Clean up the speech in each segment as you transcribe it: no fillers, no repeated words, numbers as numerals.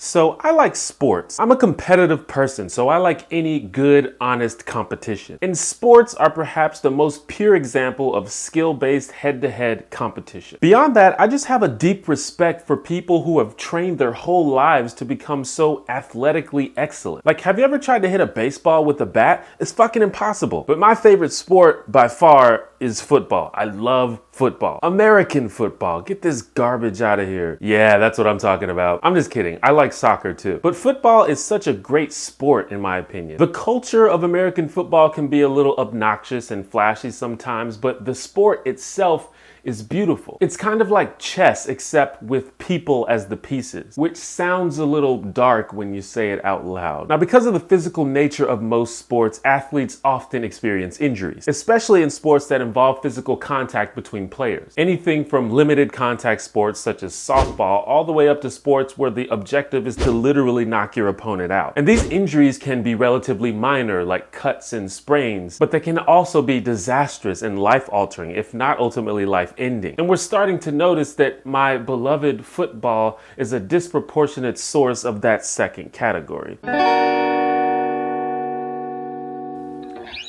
So I like sports. I'm a competitive person, so I like any good, honest competition. And sports are perhaps the most pure example of skill-based head-to-head competition. Beyond that, I just have a deep respect for people who have trained their whole lives to become so athletically excellent. Like, have you ever tried to hit a baseball with a bat? It's fucking impossible. But my favorite sport by far is football. I love football. American football. Get this garbage out of here. Yeah, that's what I'm talking about. I'm just kidding. I like soccer too. But football is such a great sport in my opinion. The culture of American football can be a little obnoxious and flashy sometimes, but the sport itself is beautiful. It's kind of like chess, except with people as the pieces, which sounds a little dark when you say it out loud. Now, because of the physical nature of most sports, athletes often experience injuries, especially in sports that involve physical contact between players. Anything from limited contact sports such as softball all the way up to sports where the objective is to literally knock your opponent out. And these injuries can be relatively minor, like cuts and sprains, but they can also be disastrous and life-altering, if not ultimately life-ending. And we're starting to notice that my beloved football is a disproportionate source of that second category.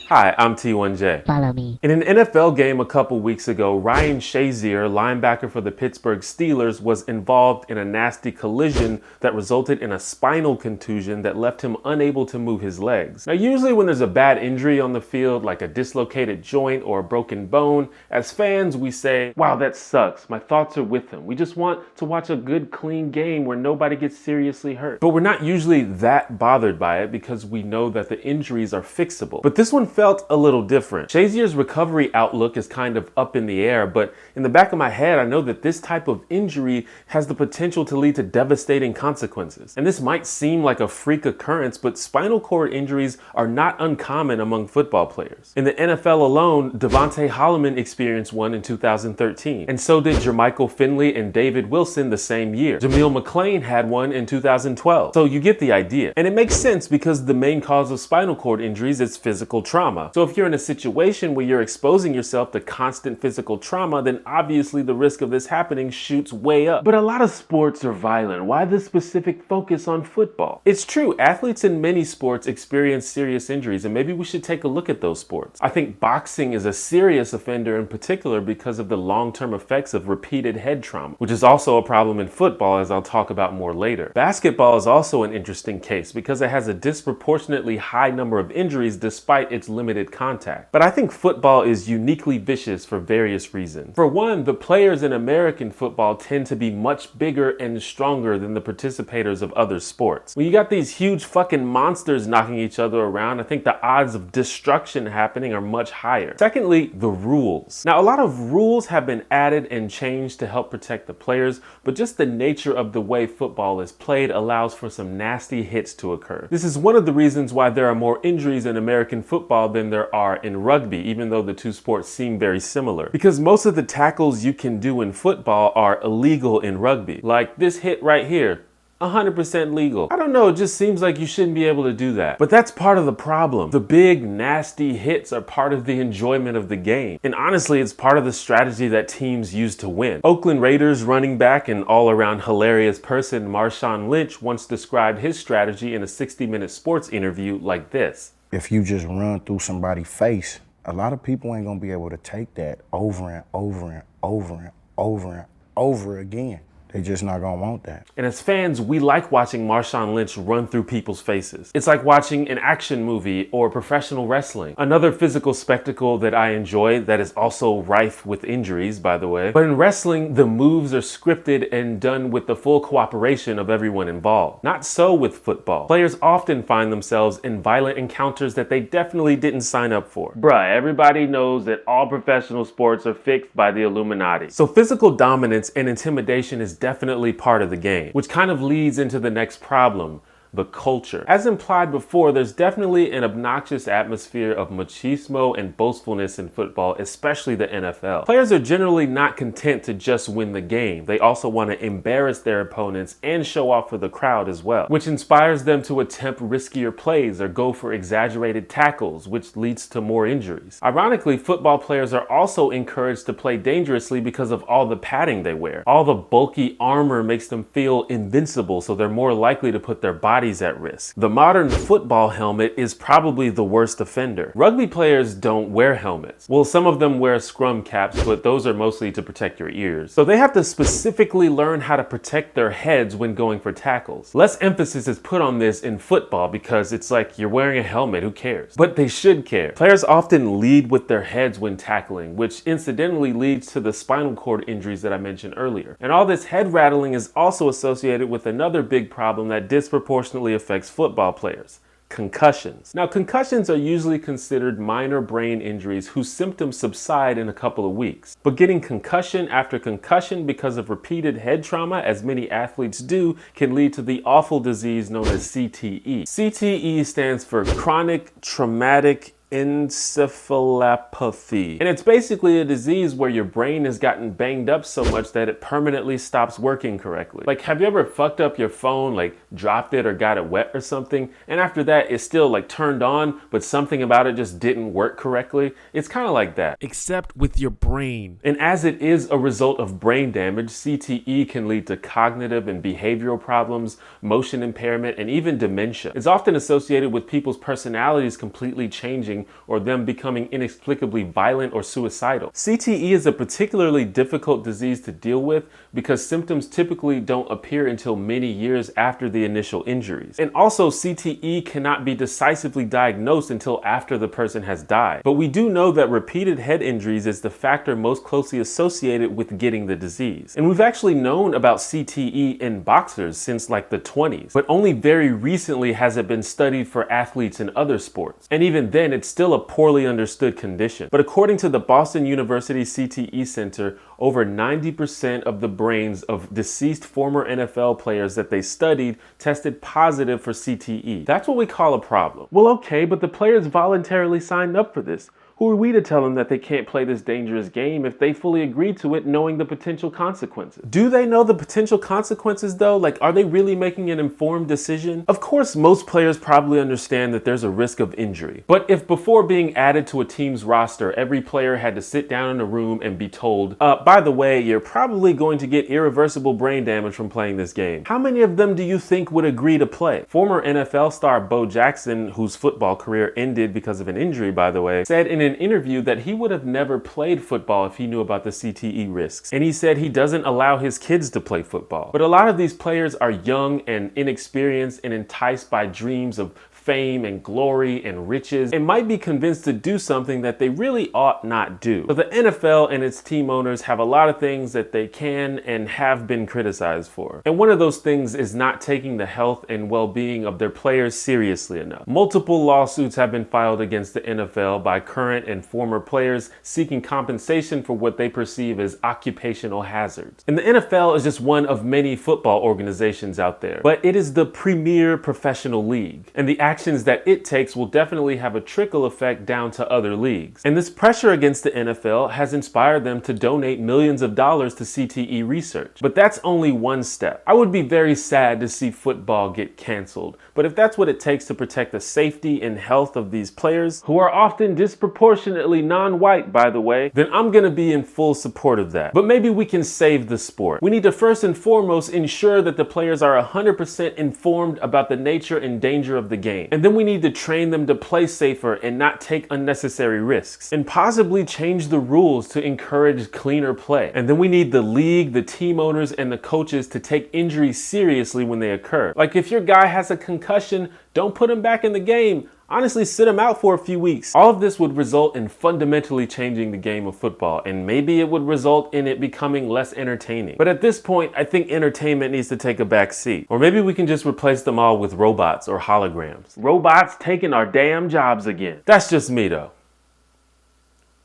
Hi, I'm T1J. Follow me. In an NFL game a couple weeks ago, Ryan Shazier, linebacker for the Pittsburgh Steelers, was involved in a nasty collision that resulted in a spinal contusion that left him unable to move his legs. Now, usually when there's a bad injury on the field, like a dislocated joint or a broken bone, as fans we say, wow, that sucks. My thoughts are with him. We just want to watch a good, clean game where nobody gets seriously hurt. But we're not usually that bothered by it because we know that the injuries are fixable. But this one felt a little different. Shazier's recovery outlook is kind of up in the air, but in the back of my head, I know that this type of injury has the potential to lead to devastating consequences. And this might seem like a freak occurrence, but spinal cord injuries are not uncommon among football players. In the NFL alone, Devontae Holloman experienced one in 2013, and so did Jermichael Finley and David Wilson the same year. Jameel McClain had one in 2012. So you get the idea. And it makes sense because the main cause of spinal cord injuries is physical trauma. So if you're in a situation where you're exposing yourself to constant physical trauma, then obviously the risk of this happening shoots way up. But a lot of sports are violent. Why this specific focus on football? It's true, athletes in many sports experience serious injuries, and maybe we should take a look at those sports. I think boxing is a serious offender in particular because of the long-term effects of repeated head trauma, which is also a problem in football, as I'll talk about more later. Basketball is also an interesting case because it has a disproportionately high number of injuries despite its limited contact. But I think football is uniquely vicious for various reasons. For one, the players in American football tend to be much bigger and stronger than the participators of other sports. When you got these huge fucking monsters knocking each other around, I think the odds of destruction happening are much higher. Secondly, the rules. Now, a lot of rules have been added and changed to help protect the players, but just the nature of the way football is played allows for some nasty hits to occur. This is one of the reasons why there are more injuries in American football than there are in rugby, even though the two sports seem very similar. Because most of the tackles you can do in football are illegal in rugby. Like this hit right here. 100% legal. I don't know, it just seems like you shouldn't be able to do that. But that's part of the problem. The big, nasty hits are part of the enjoyment of the game. And honestly, it's part of the strategy that teams use to win. Oakland Raiders running back and all-around hilarious person Marshawn Lynch once described his strategy in a 60-minute sports interview like this. If you just run through somebody's face, a lot of people ain't gonna be able to take that over and over and over and over and over again. They just not gonna want that. And as fans, we like watching Marshawn Lynch run through people's faces. It's like watching an action movie or professional wrestling. Another physical spectacle that I enjoy that is also rife with injuries, by the way. But in wrestling, the moves are scripted and done with the full cooperation of everyone involved. Not so with football. Players often find themselves in violent encounters that they definitely didn't sign up for. Bruh, everybody knows that all professional sports are fixed by the Illuminati. So physical dominance and intimidation is definitely part of the game, which kind of leads into the next problem, the culture. As implied before, there's definitely an obnoxious atmosphere of machismo and boastfulness in football, especially the NFL. Players are generally not content to just win the game. They also want to embarrass their opponents and show off for the crowd as well, which inspires them to attempt riskier plays or go for exaggerated tackles, which leads to more injuries. Ironically, football players are also encouraged to play dangerously because of all the padding they wear. All the bulky armor makes them feel invincible, so they're more likely to put their bodies at risk. The modern football helmet is probably the worst offender. Rugby players don't wear helmets. Well, some of them wear scrum caps, but those are mostly to protect your ears. So they have to specifically learn how to protect their heads when going for tackles. Less emphasis is put on this in football because it's like you're wearing a helmet, who cares? But they should care. Players often lead with their heads when tackling, which incidentally leads to the spinal cord injuries that I mentioned earlier. And all this head rattling is also associated with another big problem that disproportionately affects football players: concussions. Now, concussions are usually considered minor brain injuries whose symptoms subside in a couple of weeks. But getting concussion after concussion because of repeated head trauma, as many athletes do, can lead to the awful disease known as CTE. CTE stands for chronic traumatic encephalopathy. And it's basically a disease where your brain has gotten banged up so much that it permanently stops working correctly. Like, have you ever fucked up your phone, like dropped it or got it wet or something, and after that it's still like turned on, but something about it just didn't work correctly? It's kind of like that, except with your brain. And as it is a result of brain damage, CTE can lead to cognitive and behavioral problems, motion impairment, and even dementia. It's often associated with people's personalities completely changing or them becoming inexplicably violent or suicidal. CTE is a particularly difficult disease to deal with because symptoms typically don't appear until many years after the initial injuries. And also, CTE cannot be decisively diagnosed until after the person has died. But we do know that repeated head injuries is the factor most closely associated with getting the disease. And we've actually known about CTE in boxers since like the 20s, but only very recently has it been studied for athletes in other sports. And even then, it's still a poorly understood condition. But according to the Boston University CTE Center, over 90% of the brains of deceased former NFL players that they studied tested positive for CTE. That's what we call a problem. Well, okay, but the players voluntarily signed up for this. Who are we to tell them that they can't play this dangerous game if they fully agreed to it knowing the potential consequences? Do they know the potential consequences though? Like, are they really making an informed decision? Of course, most players probably understand that there's a risk of injury. But if before being added to a team's roster, every player had to sit down in a room and be told, by the way, you're probably going to get irreversible brain damage from playing this game, how many of them do you think would agree to play? Former NFL star Bo Jackson, whose football career ended because of an injury, by the way, said in an interview that he would have never played football if he knew about the CTE risks. And he said he doesn't allow his kids to play football. But a lot of these players are young and inexperienced and enticed by dreams of fame and glory and riches, and might be convinced to do something that they really ought not do. But the NFL and its team owners have a lot of things that they can and have been criticized for. And one of those things is not taking the health and well-being of their players seriously enough. Multiple lawsuits have been filed against the NFL by current and former players seeking compensation for what they perceive as occupational hazards. And the NFL is just one of many football organizations out there, but it is the premier professional league, and the actions that it takes will definitely have a trickle effect down to other leagues. And this pressure against the NFL has inspired them to donate millions of dollars to CTE research. But that's only one step. I would be very sad to see football get canceled, but if that's what it takes to protect the safety and health of these players, who are often disproportionately non-white, by the way, then I'm gonna be in full support of that. But maybe we can save the sport. We need to first and foremost ensure that the players are 100% informed about the nature and danger of the game. And then we need to train them to play safer and not take unnecessary risks, and possibly change the rules to encourage cleaner play. And then we need the league, the team owners, and the coaches to take injuries seriously when they occur. Like, if your guy has a concussion, don't put him back in the game. Honestly, sit him out for a few weeks. All of this would result in fundamentally changing the game of football, and maybe it would result in it becoming less entertaining. But at this point, I think entertainment needs to take a back seat. Or maybe we can just replace them all with robots or holograms. Robots taking our damn jobs again. That's just me though.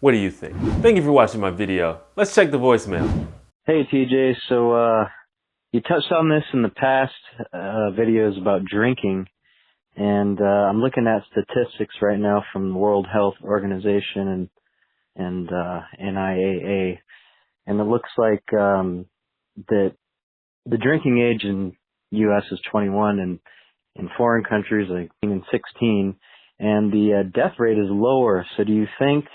What do you think? Thank you for watching my video. Let's check the voicemail. Hey TJ, so You touched on this in the past videos about drinking, and I'm looking at statistics right now from the World Health Organization and NIAA, and it looks like that the drinking age in U.S. is 21, and in foreign countries like 16, and the death rate is lower. So do you think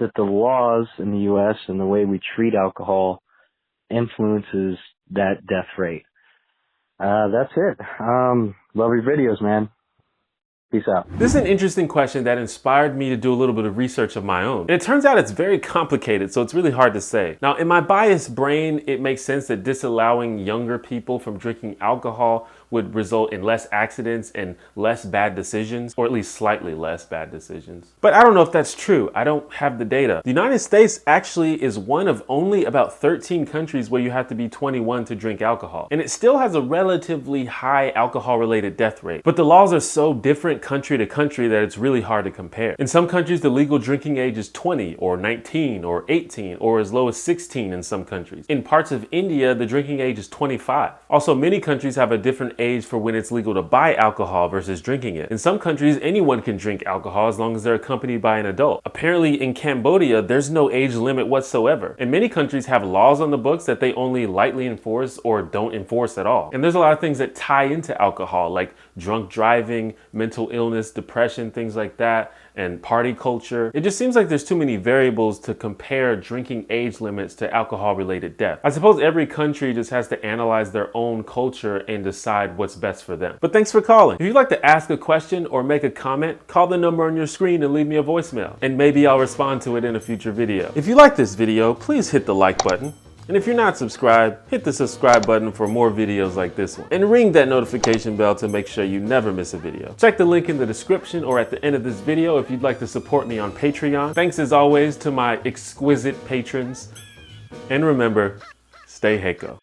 that the laws in the U.S. and the way we treat alcohol influences that death rate? That's it. Love your videos, man. Peace out. This is an interesting question that inspired me to do a little bit of research of my own. And it turns out it's very complicated, so it's really hard to say. Now, in my biased brain, it makes sense that disallowing younger people from drinking alcohol would result in less accidents and less bad decisions, or at least slightly less bad decisions. But I don't know if that's true. I don't have the data. The United States actually is one of only about 13 countries where you have to be 21 to drink alcohol. And it still has a relatively high alcohol-related death rate. But the laws are so different country to country that it's really hard to compare. In some countries, the legal drinking age is 20 or 19 or 18 or as low as 16 in some countries. In parts of India, the drinking age is 25. Also, many countries have a different age for when it's legal to buy alcohol versus drinking it. In some countries, anyone can drink alcohol as long as they're accompanied by an adult. Apparently, in Cambodia, there's no age limit whatsoever. And many countries have laws on the books that they only lightly enforce or don't enforce at all. And there's a lot of things that tie into alcohol, like drunk driving, mental illness, depression, things like that, and party culture. It just seems like there's too many variables to compare drinking age limits to alcohol-related death. I suppose every country just has to analyze their own culture and decide what's best for them. But thanks for calling. If you'd like to ask a question or make a comment, call the number on your screen and leave me a voicemail, and maybe I'll respond to it in a future video. If you like this video, please hit the like button. And if you're not subscribed, hit the subscribe button for more videos like this one. And ring that notification bell to make sure you never miss a video. Check the link in the description or at the end of this video if you'd like to support me on Patreon. Thanks as always to my exquisite patrons. And remember, stay Heiko.